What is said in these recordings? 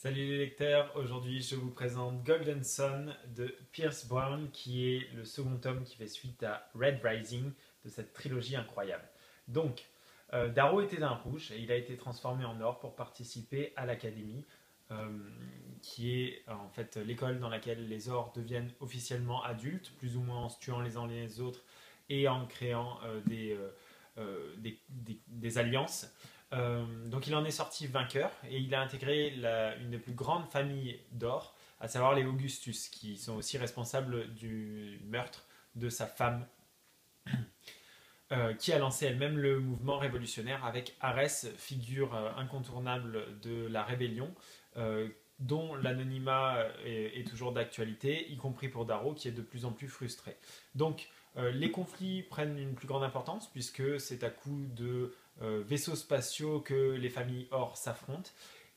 Salut les lecteurs, aujourd'hui je vous présente Golden Son de Pierce Brown qui est le second tome qui fait suite à Red Rising de cette trilogie incroyable. Donc, Darrow était d'un rouge et il a été transformé en or pour participer à l'académie euh, qui est en fait l'école dans laquelle les ors deviennent officiellement adultes, plus ou moins en se tuant les uns les autres et en créant des alliances. Donc il en est sorti vainqueur et il a intégré une des plus grandes familles d'or, à savoir les Augustus, qui sont aussi responsables du meurtre de sa femme, qui a lancé elle-même le mouvement révolutionnaire avec Arès, figure incontournable de la rébellion, dont l'anonymat est toujours d'actualité, y compris pour Darrow, qui est de plus en plus frustré. Donc les conflits prennent une plus grande importance, puisque c'est à coup de vaisseaux spatiaux que les familles Or s'affrontent.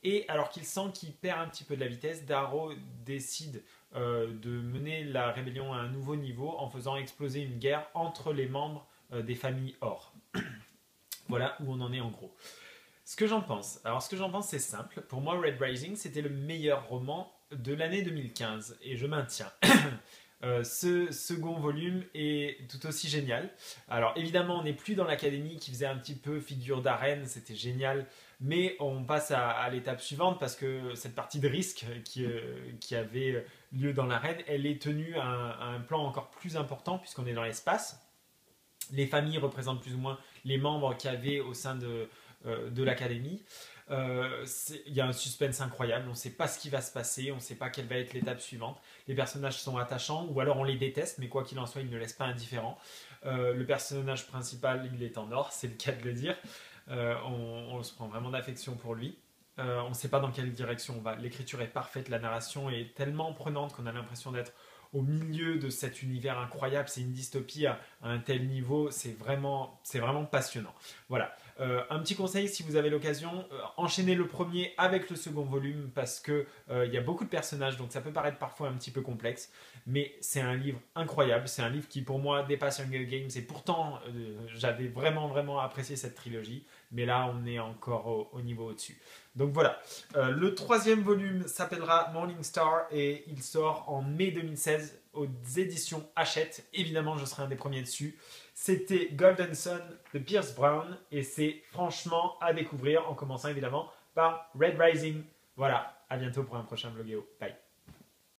Et alors qu'il sent qu'il perd un petit peu de la vitesse, Darrow décide de mener la rébellion à un nouveau niveau en faisant exploser une guerre entre les membres des familles Or. Voilà où on en est en gros. Ce que j'en pense, c'est simple. Pour moi, Red Rising c'était le meilleur roman de l'année 2015 et je maintiens. Ce second volume est tout aussi génial. Alors évidemment, on n'est plus dans l'académie qui faisait un petit peu figure d'arène, c'était génial, mais on passe à l'étape suivante parce que cette partie de risque qui avait lieu dans l'arène, elle est tenue à un plan encore plus important puisqu'on est dans l'espace. Les familles représentent plus ou moins les membres qu'il y avait au sein de l'académie. Il y a un suspense incroyable, on ne sait pas ce qui va se passer, on ne sait pas quelle va être l'étape suivante. Les personnages sont attachants, ou alors on les déteste, mais quoi qu'il en soit, ils ne laissent pas indifférents. Le personnage principal, il est en or, c'est le cas de le dire. On se prend vraiment d'affection pour lui. On ne sait pas dans quelle direction on va. L'écriture est parfaite, la narration est tellement prenante qu'on a l'impression d'être au milieu de cet univers incroyable. C'est une dystopie à un tel niveau, c'est vraiment passionnant. Voilà. Un petit conseil si vous avez l'occasion, enchaînez le premier avec le second volume parce que il y a beaucoup de personnages, donc ça peut paraître parfois un petit peu complexe, mais c'est un livre incroyable, c'est un livre qui pour moi dépasse Hunger Games et pourtant j'avais vraiment apprécié cette trilogie, mais là on est encore au niveau au-dessus. Donc voilà, le troisième volume s'appellera Morning Star et il sort en mai 2016 aux éditions Hachette. Évidemment, je serai un des premiers dessus. C'était Golden Son de Pierce Brown et c'est franchement à découvrir en commençant évidemment par Red Rising. Voilà, à bientôt pour un prochain vlogéo. Bye.